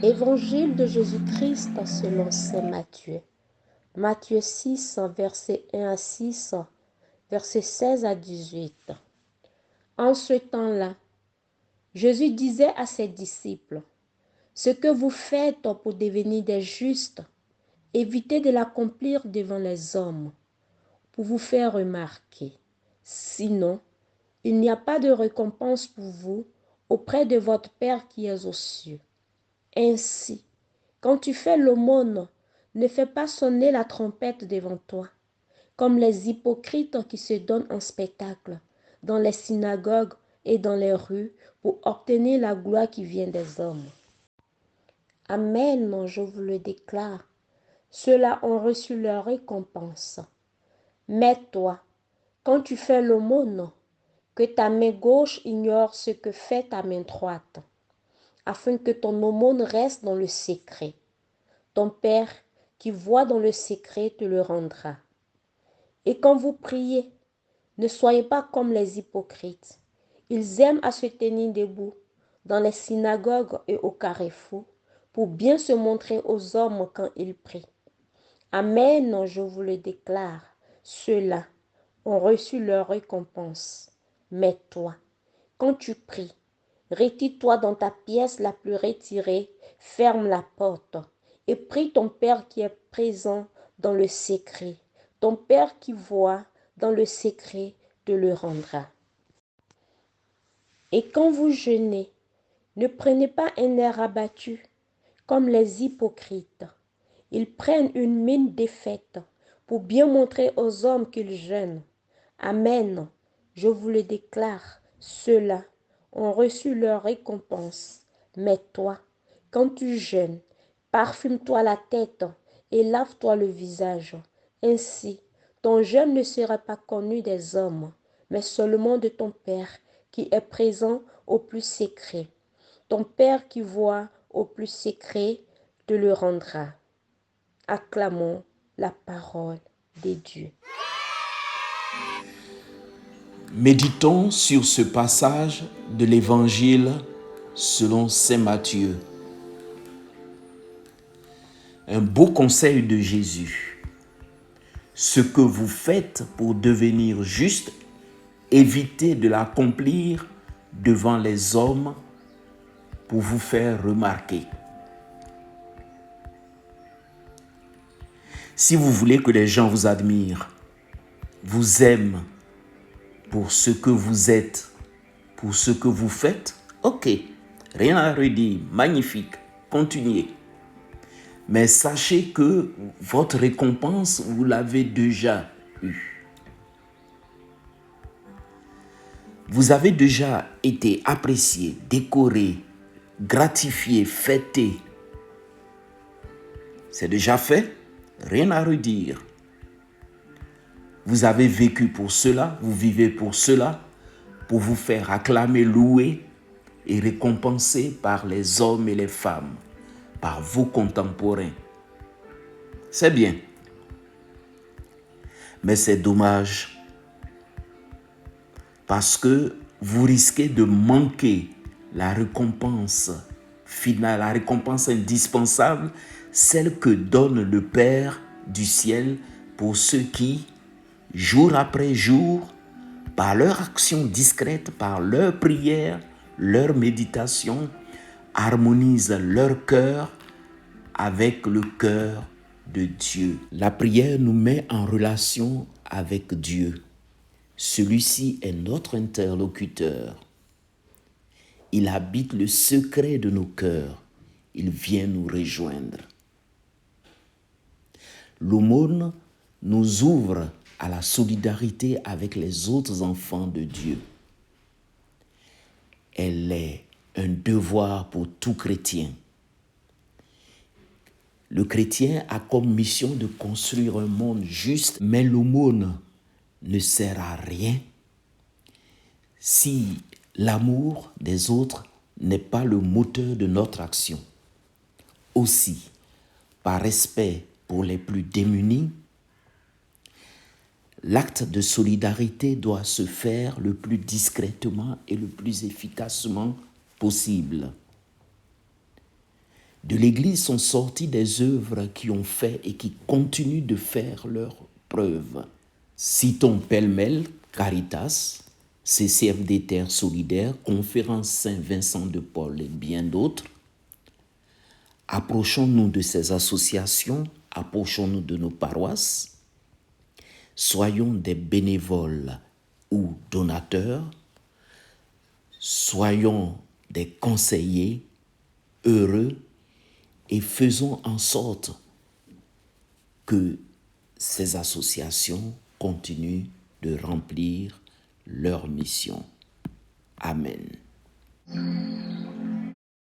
Évangile de Jésus-Christ selon saint Matthieu. Matthieu 6, versets 1 à 6, versets 16 à 18. En ce temps-là, Jésus disait à ses disciples, « Ce que vous faites pour devenir des justes, évitez de l'accomplir devant les hommes, pour vous faire remarquer. Sinon, il n'y a pas de récompense pour vous auprès de votre Père qui est aux cieux. Ainsi, quand tu fais l'aumône, ne fais pas sonner la trompette devant toi, comme les hypocrites qui se donnent en spectacle dans les synagogues et dans les rues pour obtenir la gloire qui vient des hommes. Amen, je vous le déclare, ceux-là ont reçu leur récompense. Mais toi, quand tu fais l'aumône, que ta main gauche ignore ce que fait ta main droite, afin que ton aumône reste dans le secret. Ton Père qui voit dans le secret te le rendra. Et quand vous priez, ne soyez pas comme les hypocrites. Ils aiment à se tenir debout dans les synagogues et au carrefour pour bien se montrer aux hommes quand ils prient. Amen, je vous le déclare, ceux-là ont reçu leur récompense. Mais toi, quand tu pries, retire-toi dans ta pièce la plus retirée, ferme la porte et prie ton Père qui est présent dans le secret. Ton Père qui voit dans le secret te le rendra. Et quand vous jeûnez, ne prenez pas un air abattu comme les hypocrites. Ils prennent une mine défaite pour bien montrer aux hommes qu'ils jeûnent. Amen, je vous le déclare, ceux-là ont reçu leur récompense. Mais toi, quand tu jeûnes, parfume-toi la tête et lave-toi le visage. Ainsi, ton jeûne ne sera pas connu des hommes, mais seulement de ton Père qui est présent au plus secret. Ton Père qui voit au plus secret te le rendra. Acclamons la parole de Dieu. Méditons sur ce passage de l'Évangile selon saint Matthieu. Un beau conseil de Jésus. Ce que vous faites pour devenir juste, évitez de l'accomplir devant les hommes pour vous faire remarquer. Si vous voulez que les gens vous admirent, vous aiment pour ce que vous êtes, pour ce que vous faites, ok, rien à redire, magnifique, continuez. Mais sachez que votre récompense, vous l'avez déjà eue. Vous avez déjà été apprécié, décoré, gratifié, fêté. C'est déjà fait, rien à redire. Vous avez vécu pour cela, vous vivez pour cela, pour vous faire acclamer, louer et récompenser par les hommes et les femmes, par vos contemporains. C'est bien. Mais c'est dommage parce que vous risquez de manquer la récompense finale, la récompense indispensable, celle que donne le Père du ciel pour ceux qui, jour après jour, par leur action discrète, par leur prière, leur méditation, harmonisent leur cœur avec le cœur de Dieu. La prière nous met en relation avec Dieu. Celui-ci est notre interlocuteur. Il habite le secret de nos cœurs. Il vient nous rejoindre. L'aumône nous ouvre à la solidarité avec les autres enfants de Dieu. Elle est un devoir pour tout chrétien. Le chrétien a comme mission de construire un monde juste, mais l'aumône ne sert à rien si l'amour des autres n'est pas le moteur de notre action. Aussi, par respect pour les plus démunis, l'acte de solidarité doit se faire le plus discrètement et le plus efficacement possible. De l'Église sont sorties des œuvres qui ont fait et qui continuent de faire leurs preuves. Citons pêle-mêle Caritas, CCFD Terre Solidaire, Conférence Saint-Vincent de Paul et bien d'autres. Approchons-nous de ces associations, approchons-nous de nos paroisses. Soyons des bénévoles ou donateurs. Soyons des conseillers heureux et faisons en sorte que ces associations continuent de remplir leur mission. Amen.